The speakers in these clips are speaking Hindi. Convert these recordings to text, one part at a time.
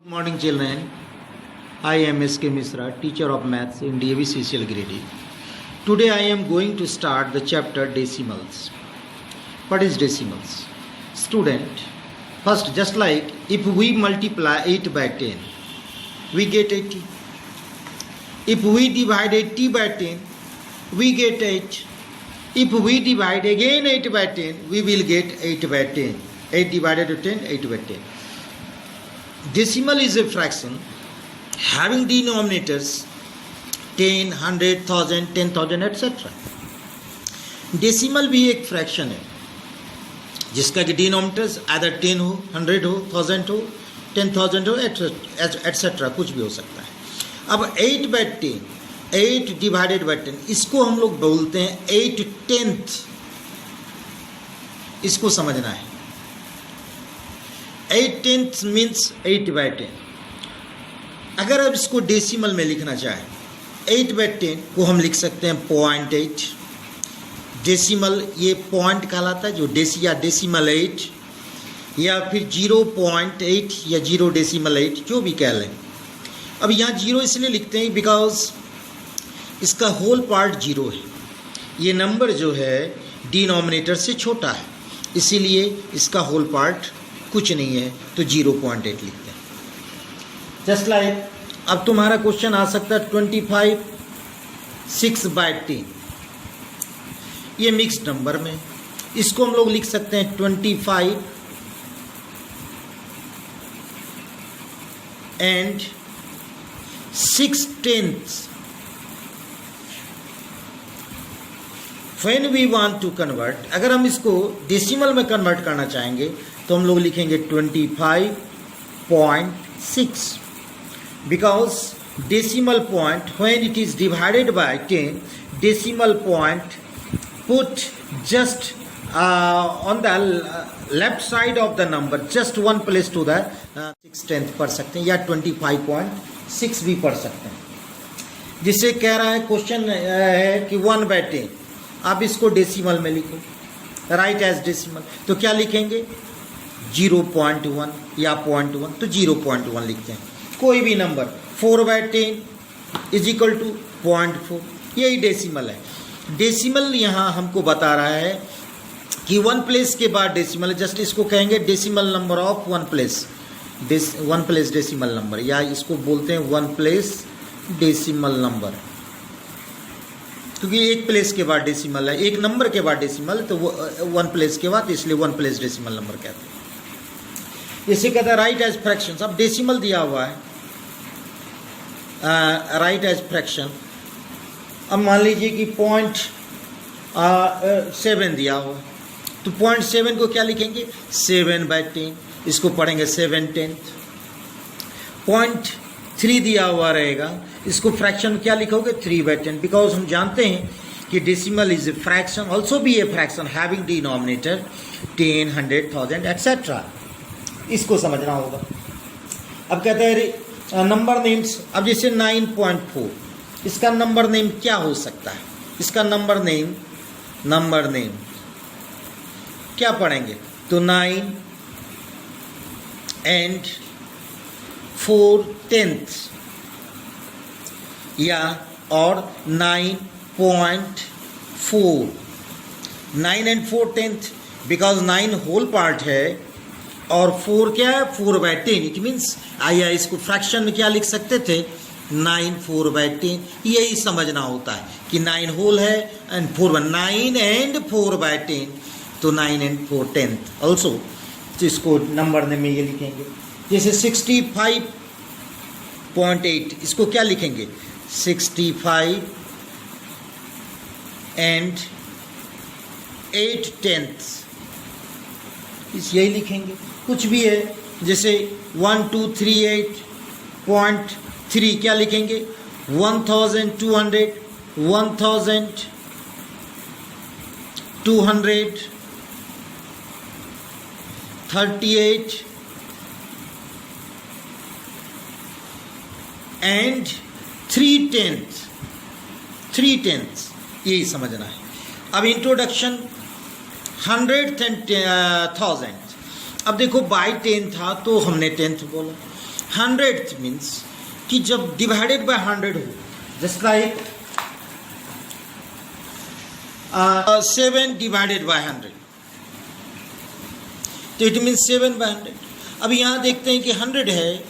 Good morning, children. I am S.K. Misra, teacher of maths in DAV CCL Grade E. Today I am going to start the chapter decimals. What is decimals? Student, first just like if we multiply 8 by 10, we get 80. If we divide 80 by 10, we get 8. If we divide again 8 by 10, we will get 8 by 10. 8 divided to 10, 8 by 10. Decimal is a fraction having denominators 10, 100, 1000, 10,000 etc. Decimal भी एक फ्रैक्शन है जिसका कि डिनोमिनेटर्स आदर 10 हो, 100 हो, 1000 हो, 10,000 हो एटसेट्रा कुछ भी हो सकता है. अब 8 by 10, 8 डिवाइडेड बाई 10, इसको हम लोग बोलते हैं 8/10. इसको समझना है. 8/10 मीन्स 8 by 10. अगर अब इसको डेसिमल में लिखना चाहें 8 by 10 को हम लिख सकते हैं 0.8. डेसिमल ये पॉइंट कहलाता है जो या डेसिमल 8 या फिर 0.8 या 0.8 जो भी कह लें. अब यहाँ 0 इसलिए लिखते हैं बिकॉज इसका होल पार्ट 0 है. ये नंबर जो है डिनोमिनेटर से छोटा है इसीलिए इसका होल पार्ट कुछ नहीं है तो 0.8 लिखते हैं. जस्ट लाइक अब तुम्हारा क्वेश्चन आ सकता है 25 6 by 10. ये मिक्स्ड नंबर में इसको हम लोग लिख सकते हैं 25 and 6/10. When we want to convert, अगर हम इसको डेसिमल में कन्वर्ट करना चाहेंगे तो हम लोग लिखेंगे 25.6 because decimal point when it is divided by 10, decimal point put just on the left side of the number, just one place to the 6/10 पढ़ सकते हैं या 25.6 भी पढ़ सकते हैं. जिससे कह रहा है क्वेश्चन है कि 1 by 10, आप इसको डेसिमल में लिखो, राइट एज डेसिमल. तो क्या लिखेंगे 0.1 या 0.1 तो 0.1 लिखते हैं. कोई भी number 4 by 10 is equal to 0.4. यही डेसिमल है. डेसिमल यहाँ हमको बता रहा है कि 1 प्लेस के बाद डेसिमल है. जस्ट इसको कहेंगे decimal number of 1 place, 1 place decimal number, या इसको बोलते हैं 1 प्लेस डेसिमल नंबर क्योंकि एक प्लेस के बाद डेसिमल है, एक नंबर के बाद डेसिमल तो वो 1 प्लेस के बाद, इसलिए 1 प्लेस डेसिमल नंबर कहते हैं. इसे कहते हैं राइट एज फ्रैक्शन. अब डेसिमल दिया हुआ है राइट एज फ्रैक्शन. अब मान लीजिए कि 0.7 दिया हुआ है तो 0.7 को क्या लिखेंगे 7 by 10. इसको पढ़ेंगे 7/10. 0.3 दिया हुआ रहेगा, इसको फ्रैक्शन क्या लिखोगे 3 by 10 बिकॉज हम जानते हैं कि decimal is a fraction, also be a fraction having denominator 10, 100, 1000 etcetera. इसको समझना होगा. अब कहते हैं नंबर नेम्स. अब जैसे 9.4, इसका नंबर नेम क्या हो सकता है? इसका नंबर नेम क्या पढ़ेंगे तो 9 and 4/10 या और 9.4. 9 and 4/10 बिकॉज 9 होल पार्ट है और 4 क्या है 4 by 10. इट मीन्स आइए इसको फ्रैक्शन में क्या लिख सकते थे 9 4 by 10. यही समझना होता है कि 9 होल है एंड 4 by 9 and 4 by 10 तो 9 and 4/10 ऑल्सो. तो इसको नंबर में ये लिखेंगे. जैसे 65.8, इसको क्या लिखेंगे 65 and 8/10. यही लिखेंगे. कुछ भी है जैसे 1238.3 क्या लिखेंगे 1200, 1238 and 3/10. यही समझना है. अब इंट्रोडक्शन 100th and 1000. अब देखो बाई 10 था तो हमने 10th बोला, 100th मीन्स कि जब डिवाइडेड बाय 100 हो, जस्ट लाइक 7 डिवाइडेड बाय 100, तो इट मीन्स 7 बाय 100। अब यहाँ देखते हैं कि 100 है,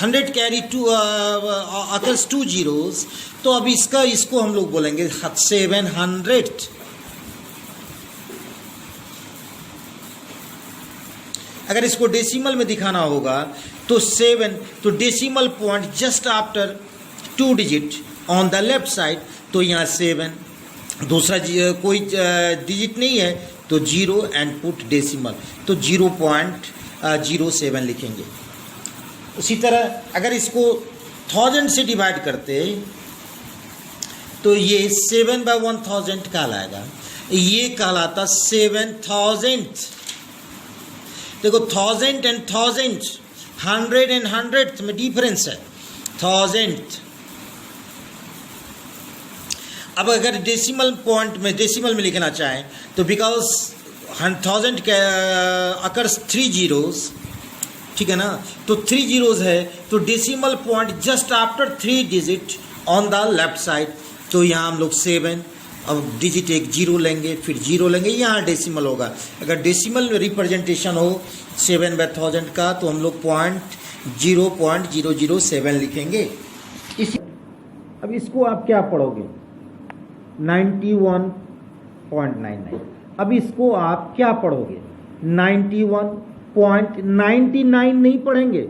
100 कैरी टू अकर्स 2 zeros, तो अब इसको हम लोग बोलेंगे 700। अगर इसको डेसिमल में दिखाना होगा तो 7, तो decimal point just after 2 digit on the left side, तो यहाँ 7, दूसरा कोई डिजिट नहीं है तो 0 एंड पुट डेसिमल, तो 0.07 लिखेंगे। उसी तरह अगर इसको 1000 से डिवाइड करते तो ये 7 by 1000 कहलाएगा, ये कहलाता 7000th। देखो 1000 एंड 1000, 100 एंड 100th में डिफरेंस है, 1000th। अब अगर डेसिमल पॉइंट में डेसिमल में लिखना चाहें तो बिकॉज 1000 के अकर्स 3 zeros, ठीक है ना, तो 3 zeros है तो decimal point just after 3 digit on the left side, तो यहाँ हम लोग 7, अब डिजिट एक 0 लेंगे, फिर 0 लेंगे, यहाँ डेसिमल होगा। अगर डेसिमल रिप्रेजेंटेशन हो 7 by 1000 का तो हम लोग 0.007 लिखेंगे। अब इसको आप क्या पढ़ोगे, 91.99। अब इसको आप क्या पढ़ोगे, 91.99 नहीं पढ़ेंगे,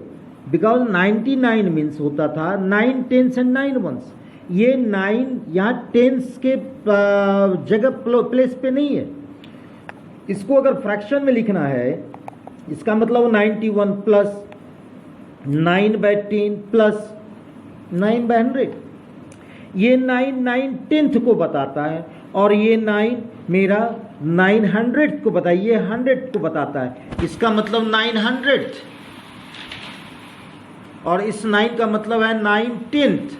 बिकॉज 99 मीन्स होता था 9 10s एंड 9 1s। ये 9 यहाँ 10s के जगह प्लेस पे नहीं है। इसको अगर फ्रैक्शन में लिखना है, इसका मतलब 91 प्लस 9/10 प्लस 9/100। ये 9/10th को बताता है और ये 9 मेरा 900th को बताइए, ये 100th को बताता है, इसका मतलब 900th, और इस 9 का मतलब है 9/10th,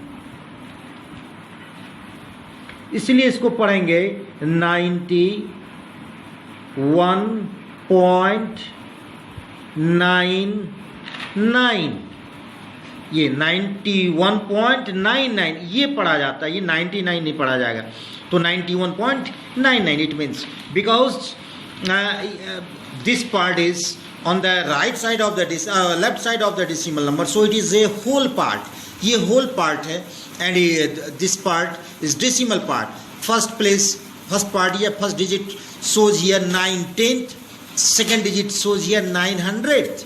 इसलिए इसको पढ़ेंगे 91.99। ये 91.99 ये पढ़ा जाता है, ये 99 नहीं पढ़ा जाएगा, तो 91.99 it means because this part is on the right side of the left side of the decimal number, so it is a whole part, ये whole part है, and this part is decimal part, first part here, first digit shows here 9/10, second digit shows here 900th,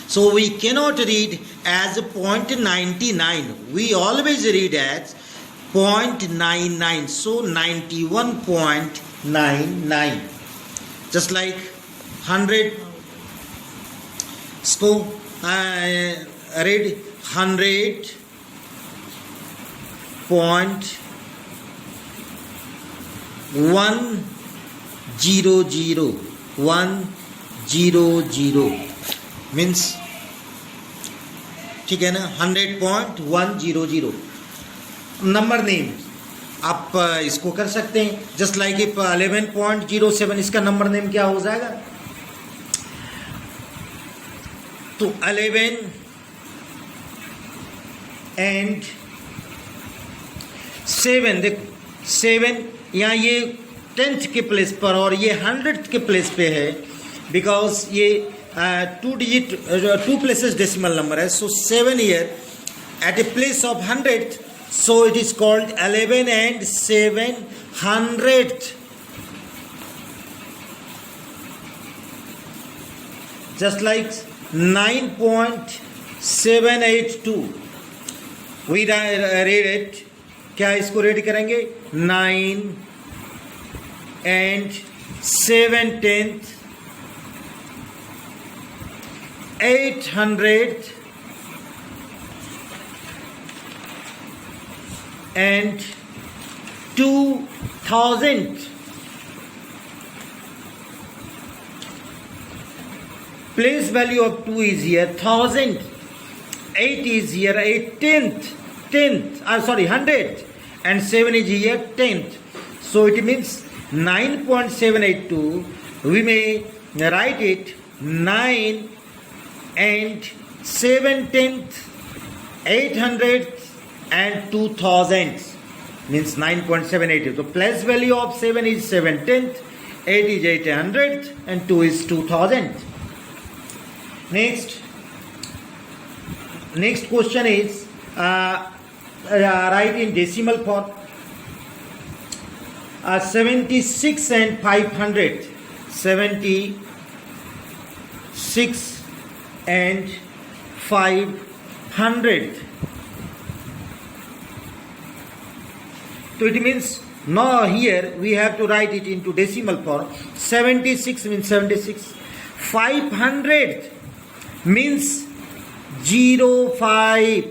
so we cannot read as 0.99, we always read as 0.99, so 91.99, just like 100, इसको read 100.100 मीन्स, ठीक है ना, 100.100 नंबर नेम आप इसको कर सकते हैं, जस्ट लाइक 11.07 इसका नंबर नेम क्या हो जाएगा, तो 11 एंड 7, देखो 7 यहाँ ये 10th के प्लेस पर और ये 100th के प्लेस पे है, बिकॉज ये 2 places डेसिमल नंबर है, सो 7 here at a place of 100th, so it is called 11 and 700th, just like 9.782 we read it, क्या इसको रेड करेंगे, 9 and 7/10, 800 and 2000, place value of 2 is here, 1000, 8 is here, 100th, and 7 is here, 10th. So it means 9.782, we may write it 9 and 7/10, 800 and 2000 means 9.780. So place value of 7 is 7/10, 8 is 800 and 2 is 2000. Next question is write in decimal form. 76 and 500. 76 and 500. So it means now here we have to write it into decimal form. 76 means 76. 500 means 05.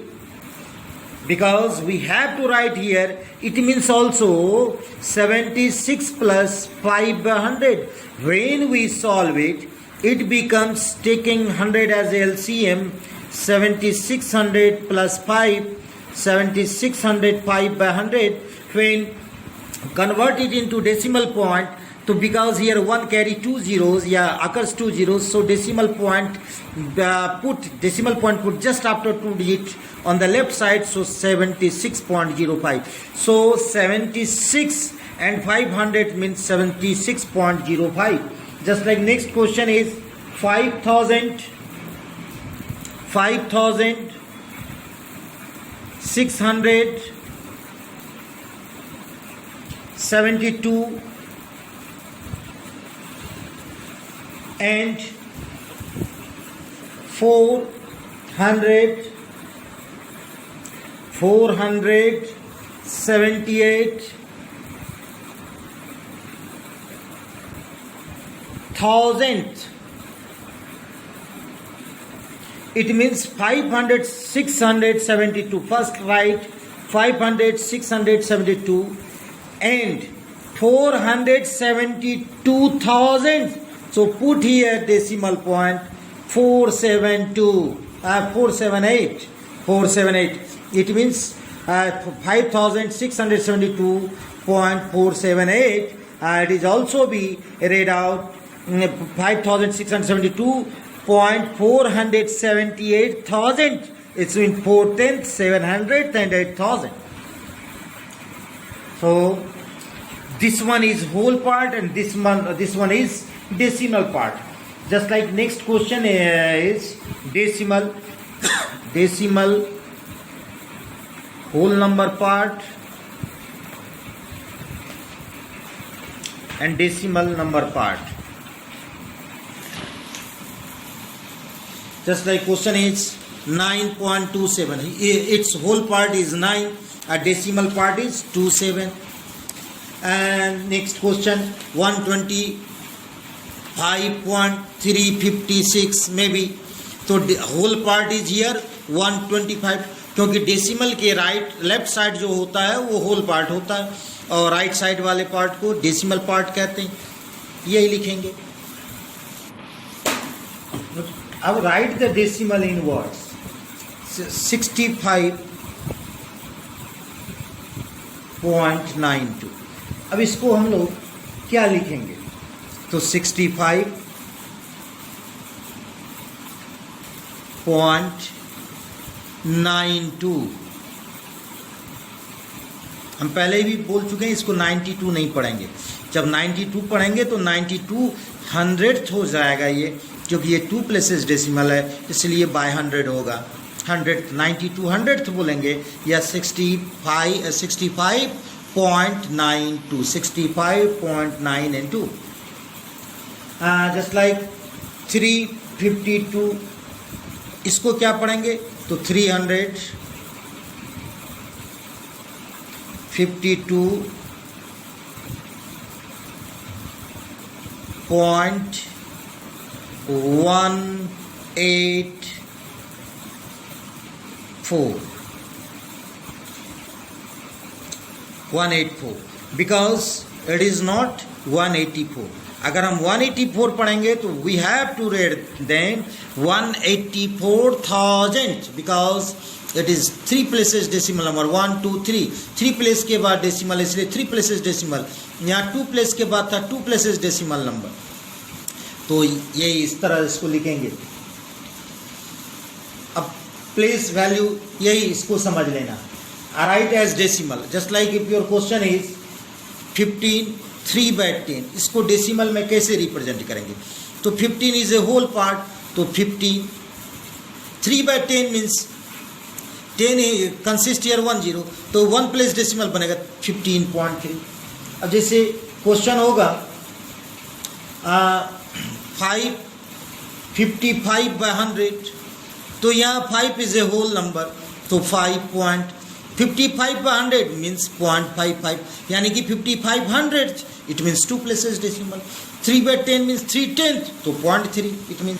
Because we have to write here, it means also 76 plus 500. When we solve it, it becomes taking 100 as LCM, 7600 plus 5, 7600 5/100. When convert it into decimal point, so because here 1 carry 2 zeros, occurs 2 zeros, so decimal point put just after 2 digit on the left side, so 76.05. So 76 and 500 means 76.05. Just like next question is 5,672 and 478,000. It means 500,672. First write 500,672 and 472,000. So put here decimal point 478. It means 5,672.478. It is also be read out 5,672.478,000. It's in 4/10, 700 and 8,000. So this one is whole part and this one is decimal part. Just like next question is decimal whole number part and decimal number part. Just like question is 9.27. Its whole part is 9, a decimal part is 27. And next question 125.356 maybe. So the whole part is here 125, क्योंकि डेसिमल के लेफ्ट साइड जो होता है वो होल पार्ट होता है और राइट साइड वाले पार्ट को डेसिमल पार्ट कहते हैं. यही लिखेंगे. अब right the decimal in words. 65.92. अब इसको हम लोग क्या लिखेंगे? तो 65.92. हम पहले भी बोल चुके हैं इसको 92 नहीं पढ़ेंगे. जब 92 पढ़ेंगे तो 92 100th हो जाएगा ये, क्योंकि ये 2 प्लेसेस डेसिमल है इसलिए बाय 100 होगा. 100th 92 100th बोलेंगे या 65.92 65.92. जस्ट लाइक 352 इसको क्या पढ़ेंगे? तो 184 because it is not 184. अगर हम 184 पढ़ेंगे तो we have to read then 184,000 because it is 3 places decimal number 1 2 3 place के बाद डेसिमल इसलिए 3 places डेसिमल. यहाँ 2 प्लेस के बाद था 2 places डेसिमल नंबर. तो ये इस तरह इसको लिखेंगे. प्लेस वैल्यू, यही इसको समझ लेना। Right as decimal, just like if your question is 15 3/10, इसको डेसिमल में कैसे रिप्रेजेंट करेंगे? तो 15 इज ए होल पार्ट, तो 15, 3/10 मीन्स 10 कंसिस्ट ईयर 1 0, तो 1 प्लेस डेसिमल बनेगा 15.3। अब जैसे क्वेश्चन होगा 55/100, तो यहाँ 5 इज ए होल नंबर, तो 5.55/100 मीन्स 0.55, यानी कि 55/100 it means 2 places decimal. 3/10 means 3/10, तो 0.3 it means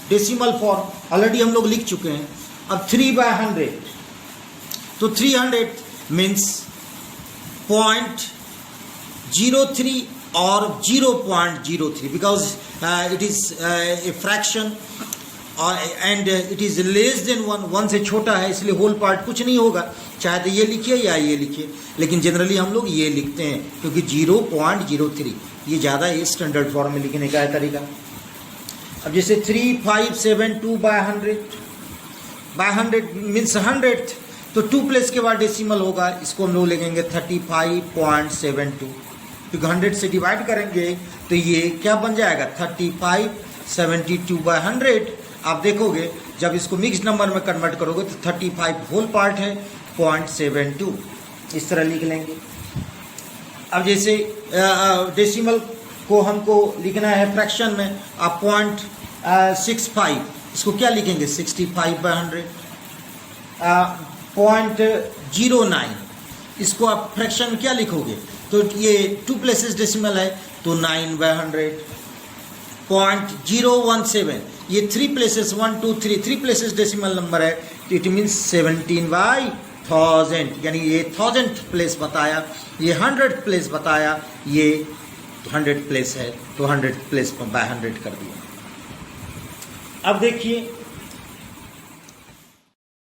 decimal form already हम लोग लिख चुके हैं। अब 3/100, तो 300 मीन्स 0.03 और 0.03 because it is a fraction and it is less than 1 से छोटा है, इसलिए होल पार्ट कुछ नहीं होगा, चाहे तो ये लिखिए या ये लिखिए, लेकिन जनरली हम लोग ये लिखते हैं क्योंकि 0.03 ये ज़्यादा ये स्टैंडर्ड फॉर्म में लिखने का है तरीका। अब जैसे 3572/100 मीन्स 100th, तो 2 प्लेस के बाद डेसिमल होगा, इसको हम लोग लिखेंगे 35.72, क्योंकि 100 से डिवाइड करेंगे तो ये क्या बन जाएगा 3572/100। आप देखोगे जब इसको मिक्स नंबर में कन्वर्ट करोगे तो 35 होल पार्ट है, 0.72 इस तरह लिख लेंगे। अब जैसे डेसिमल को हमको लिखना है फ्रैक्शन में, आप 0.65, इसको क्या लिखेंगे 65/100। 0.09, इसको आप फ्रैक्शन क्या लिखोगे, तो ये 2 प्लेसेस डेसिमल है, तो 9/100। 0.017, ये 3 प्लेसेस 1 2 3 प्लेसेस डेसिमल नंबर है, तो इट मीन्स 17/1000, यानी ये 1000th प्लेस बताया, ये 100th प्लेस बताया, ये 100 प्लेस है, तो 100 प्लेस पर 100 कर दिया। अब देखिए